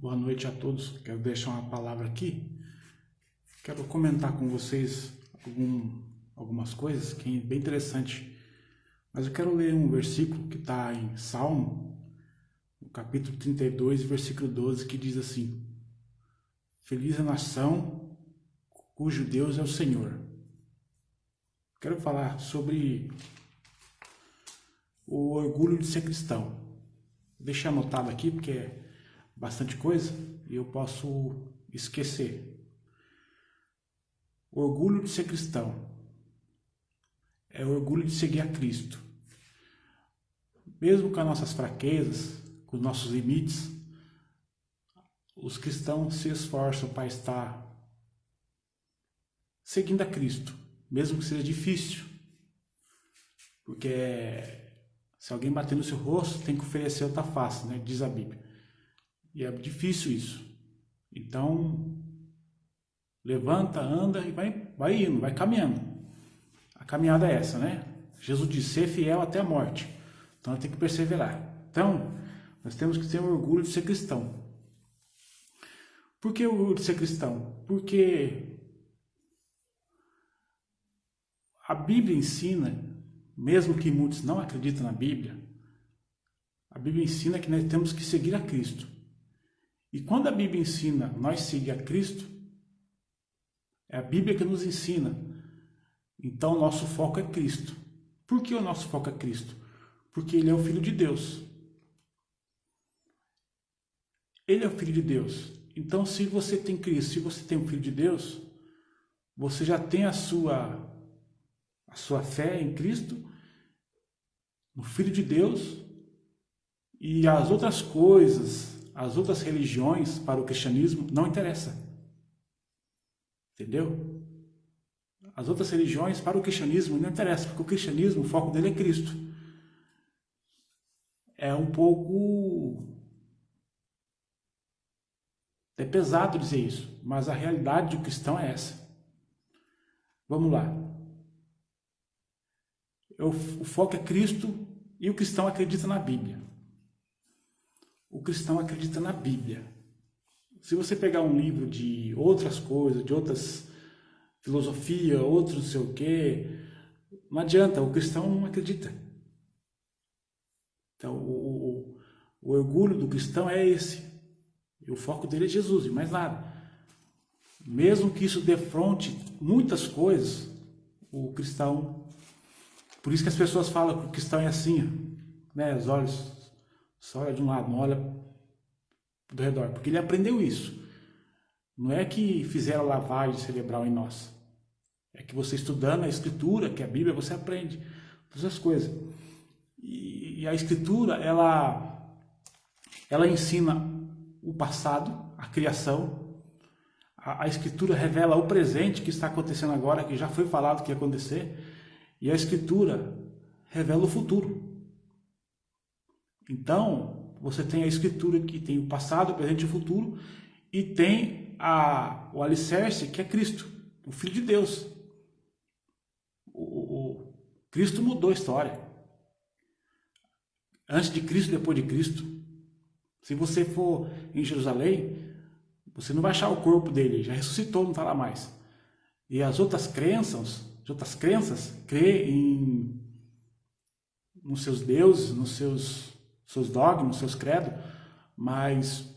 Boa noite a todos. Quero deixar uma palavra aqui. Quero comentar com vocês algumas coisas que é bem interessante. Mas eu quero ler um versículo que está em Salmo, no capítulo 32, versículo 12, que diz assim: Feliz a nação cujo Deus é o Senhor. Quero falar sobre o orgulho de ser cristão. Deixei anotado aqui porque é bastante coisa e eu posso esquecer. O orgulho de ser cristão é o orgulho de seguir a Cristo. Mesmo com as nossas fraquezas, com os nossos limites, os cristãos se esforçam para estar seguindo a Cristo, mesmo que seja difícil. Porque se alguém bater no seu rosto, tem que oferecer outra face, né? Diz a Bíblia. E é difícil isso. Então, levanta, anda e vai indo, vai caminhando. A caminhada é essa, né? Jesus disse, ser fiel até a morte. Então, tem que perseverar. Então, nós temos que ter o orgulho de ser cristão. Por que o orgulho de ser cristão? Porque a Bíblia ensina, mesmo que muitos não acreditam na Bíblia, a Bíblia ensina que nós temos que seguir a Cristo. E quando a Bíblia ensina nós seguir a Cristo, é a Bíblia que nos ensina. Então, o nosso foco é Cristo. Por que o nosso foco é Cristo? Porque Ele é o Filho de Deus. Ele é o Filho de Deus. Então, se você tem Cristo, se você tem o Filho de Deus, você já tem a sua fé em Cristo, no Filho de Deus, e as outras coisas, as outras religiões para o cristianismo não interessa. Entendeu? As outras religiões para o cristianismo não interessa, porque o cristianismo, o foco dele é Cristo. É um pouco... é pesado dizer isso, mas a realidade do cristão é essa. Vamos lá. O foco é Cristo e o cristão acredita na Bíblia. O cristão acredita na Bíblia. Se você pegar um livro de outras coisas, de outras filosofia, outros não sei o quê, não adianta, o cristão não acredita. Então, o orgulho do cristão é esse. E o foco dele é Jesus, e mais nada. Mesmo que isso defronte muitas coisas, o cristão... Por isso que as pessoas falam que o cristão é assim, né? Os olhos só olha de um lado, não olha do redor, porque ele aprendeu isso. Não é que fizeram lavagem cerebral em nós. É que você estudando a Escritura, que é a Bíblia, você aprende todas as coisas. E a Escritura, ela ensina o passado, a criação. A Escritura revela o presente que está acontecendo agora, que já foi falado que ia acontecer. E a Escritura revela o futuro. Então, você tem a Escritura que tem o passado, o presente e o futuro, e tem o alicerce, que é Cristo, o Filho de Deus. Cristo mudou a história. Antes de Cristo, depois de Cristo. Se você for em Jerusalém, você não vai achar o corpo dele, já ressuscitou, não está lá mais. E as outras crenças crê nos seus deuses, nos seus dogmas, nos seus credos, mas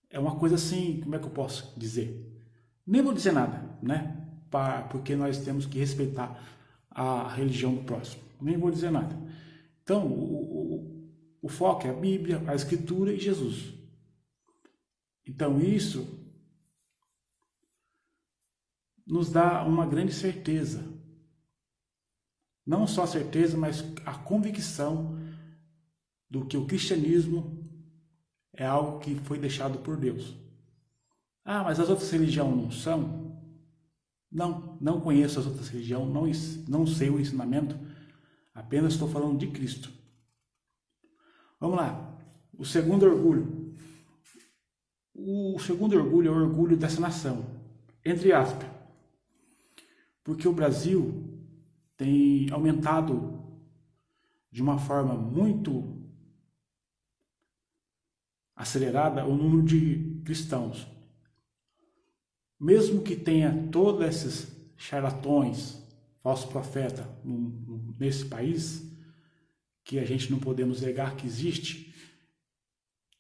é uma coisa assim, como é que eu posso dizer? Nem vou dizer nada, né? Porque nós temos que respeitar a religião do próximo. Nem vou dizer nada. Então, o foco é a Bíblia, a Escritura e Jesus. Então, isso nos dá uma grande certeza. Não só a certeza, mas a convicção do que o cristianismo é algo que foi deixado por Deus. Ah, mas as outras religiões não são? Não conheço as outras religiões, não sei o ensinamento, apenas estou falando de Cristo. Vamos lá, o segundo orgulho. O segundo orgulho é o orgulho dessa nação, entre aspas, porque o Brasil tem aumentado de uma forma muito acelerada o número de cristãos. Mesmo que tenha todos esses charlatões, falsos profetas nesse país, que a gente não podemos negar que existe,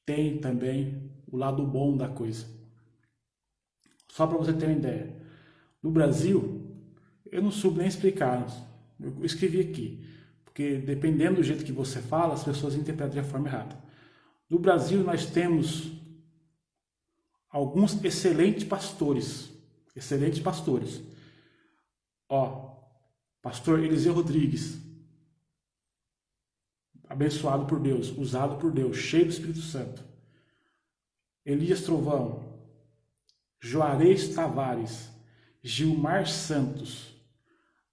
tem também o lado bom da coisa. Só para você ter uma ideia, no Brasil, eu não soube nem explicar, eu escrevi aqui, porque dependendo do jeito que você fala, as pessoas interpretam de forma errada. No Brasil, nós temos alguns excelentes pastores. Ó, pastor Eliseu Rodrigues, abençoado por Deus, usado por Deus, cheio do Espírito Santo. Elias Trovão, Juarez Tavares, Gilmar Santos,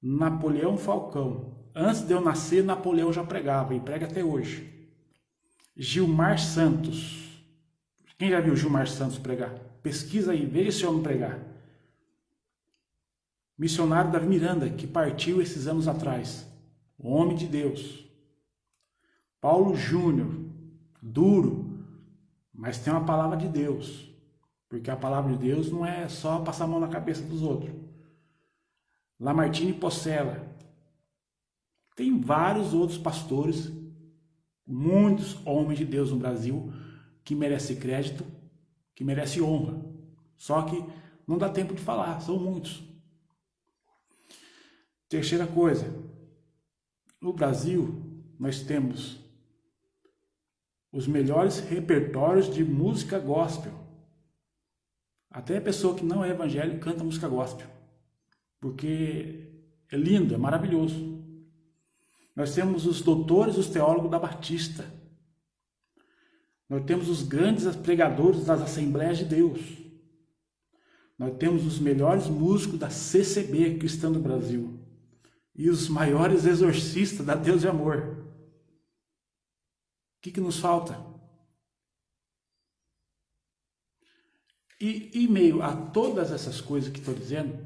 Napoleão Falcão. Antes de eu nascer, Napoleão já pregava e prega até hoje. Gilmar Santos. Quem já viu Gilmar Santos pregar? Pesquisa aí, veja esse homem pregar. Missionário Davi Miranda, que partiu esses anos atrás. Homem de Deus. Paulo Júnior, duro, mas tem uma palavra de Deus. Porque a palavra de Deus não é só passar a mão na cabeça dos outros. Lamartine Pocella. Tem vários outros pastores, muitos homens de Deus no Brasil, que merecem crédito, que merecem honra. Só que não dá tempo de falar, são muitos. Terceira coisa, no Brasil nós temos os melhores repertórios de música gospel. Até a pessoa que não é evangélica canta música gospel, porque é lindo, é maravilhoso. Nós temos os doutores, os teólogos da Batista. Nós temos os grandes pregadores das Assembleias de Deus. Nós temos os melhores músicos da CCB, Cristã do Brasil. E os maiores exorcistas da Deus de Amor. O que nos falta? E em meio a todas essas coisas que estou dizendo,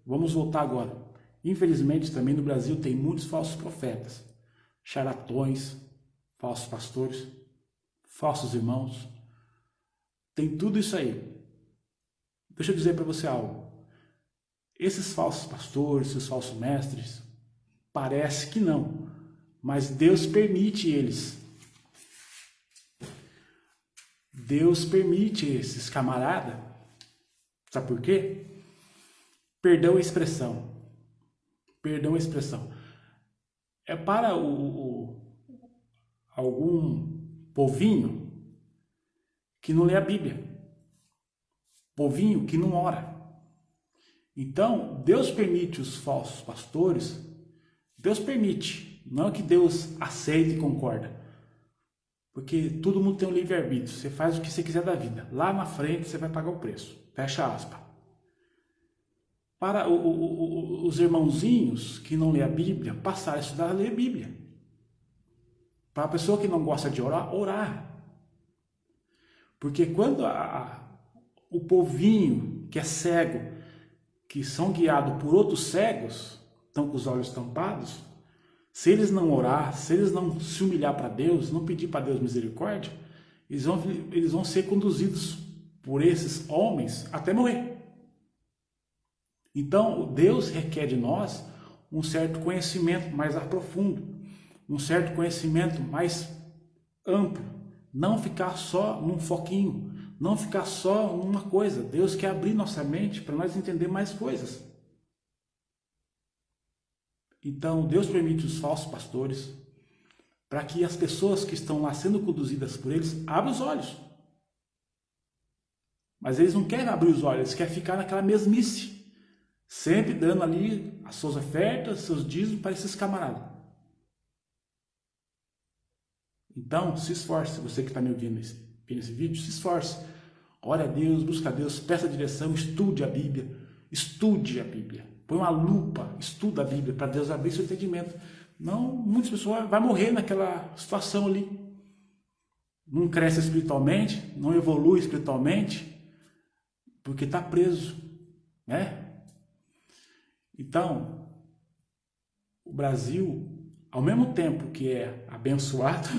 vamos voltar agora. Infelizmente, também no Brasil tem muitos falsos profetas, charlatões, falsos pastores, falsos irmãos. Tem tudo isso aí. Deixa eu dizer para você algo. Esses falsos pastores, esses falsos mestres, parece que não, mas Deus permite eles. Deus permite esses camaradas. Sabe por quê? Perdão a expressão. Perdão a expressão. É para algum povinho que não lê a Bíblia. Povinho que não ora. Então, Deus permite os falsos pastores. Deus permite. Não é que Deus aceita e concorda. Porque todo mundo tem um livre-arbítrio. Você faz o que você quiser da vida. Lá na frente você vai pagar o preço. Fecha aspas. Para os irmãozinhos que não lê a Bíblia, passar a estudar a ler a Bíblia. Para a pessoa que não gosta de orar, orar. Porque quando o povinho que é cego, que são guiados por outros cegos, estão com os olhos tampados, se eles não orar, se eles não se humilhar para Deus, não pedir para Deus misericórdia, eles vão ser conduzidos por esses homens até morrer. Então, Deus requer de nós um certo conhecimento mais profundo, um certo conhecimento mais amplo, não ficar só num foquinho, não ficar só numa coisa. Deus quer abrir nossa mente para nós entender mais coisas. Então, Deus permite os falsos pastores para que as pessoas que estão lá sendo conduzidas por eles abram os olhos. Mas eles não querem abrir os olhos, eles querem ficar naquela mesmice, sempre dando ali as suas ofertas, seus dízimos para esses camaradas. Então, se esforce, você que está me ouvindo nesse vídeo, se esforce. Ore a Deus, busca a Deus, peça direção, estude a Bíblia. Estude a Bíblia. Põe uma lupa, estuda a Bíblia para Deus abrir seu entendimento. Não, muitas pessoas vão morrer naquela situação ali. Não cresce espiritualmente, não evolui espiritualmente, porque está preso, né? Então, o Brasil, ao mesmo tempo que é abençoado,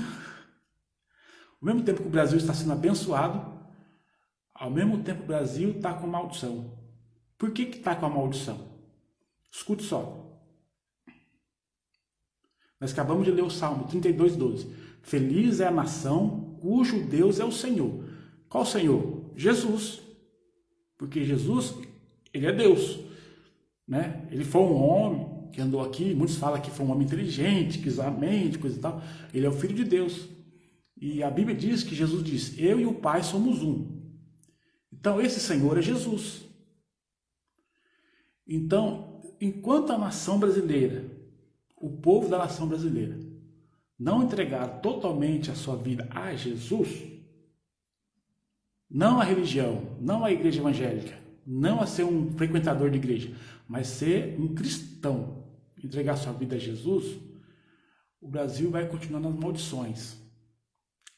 Ao mesmo tempo que o Brasil está sendo abençoado, ao mesmo tempo o Brasil está com maldição. Por que está com a maldição? Escute só. Nós acabamos de ler o Salmo 32:12. Feliz é a nação cujo Deus é o Senhor. Qual Senhor? Jesus. Porque Jesus, ele é Deus, né? Ele foi um homem que andou aqui, muitos falam que foi um homem inteligente, que usava a mente, coisa e tal. Ele é o Filho de Deus. E a Bíblia diz que Jesus diz, eu e o Pai somos um. Então, esse Senhor é Jesus. Então, enquanto a nação brasileira, o povo da nação brasileira, não entregar totalmente a sua vida a Jesus, não a religião, não a igreja evangélica, não a ser um frequentador de igreja, mas ser um cristão, entregar sua vida a Jesus, o Brasil vai continuar nas maldições.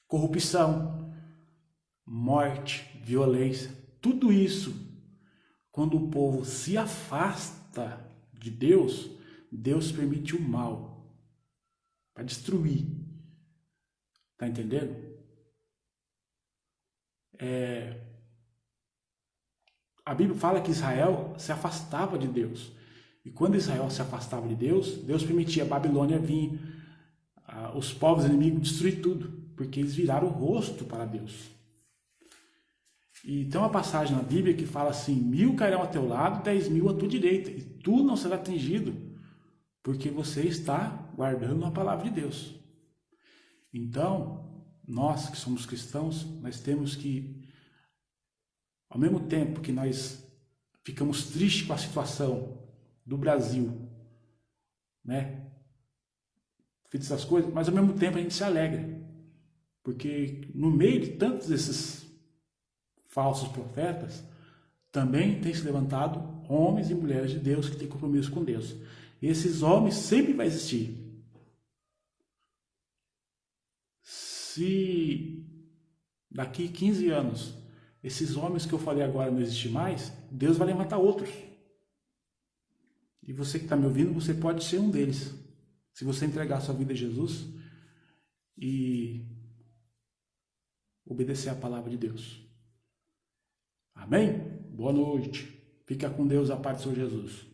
Corrupção, morte, violência, tudo isso, quando o povo se afasta de Deus, Deus permite o mal para destruir. Tá entendendo? A Bíblia fala que Israel se afastava de Deus. E quando Israel se afastava de Deus, Deus permitia a Babilônia vir, os povos inimigos destruir tudo, porque eles viraram o rosto para Deus. E tem uma passagem na Bíblia que fala assim, 1000 cairão a teu lado, 10.000 à tua direita, e tu não será atingido, porque você está guardando a palavra de Deus. Então, nós que somos cristãos, nós temos que, ao mesmo tempo que nós ficamos tristes com a situação do Brasil, né? Feitas essas coisas, mas ao mesmo tempo a gente se alegra, porque no meio de tantos esses falsos profetas, também tem se levantado homens e mulheres de Deus que têm compromisso com Deus. E esses homens sempre vai existir. Se daqui 15 anos esses homens que eu falei agora não existir mais, Deus vai levantar outros. E você que está me ouvindo, você pode ser um deles. Se você entregar sua vida a Jesus e obedecer a palavra de Deus. Amém? Boa noite. Fica com Deus, a paz do Senhor Jesus.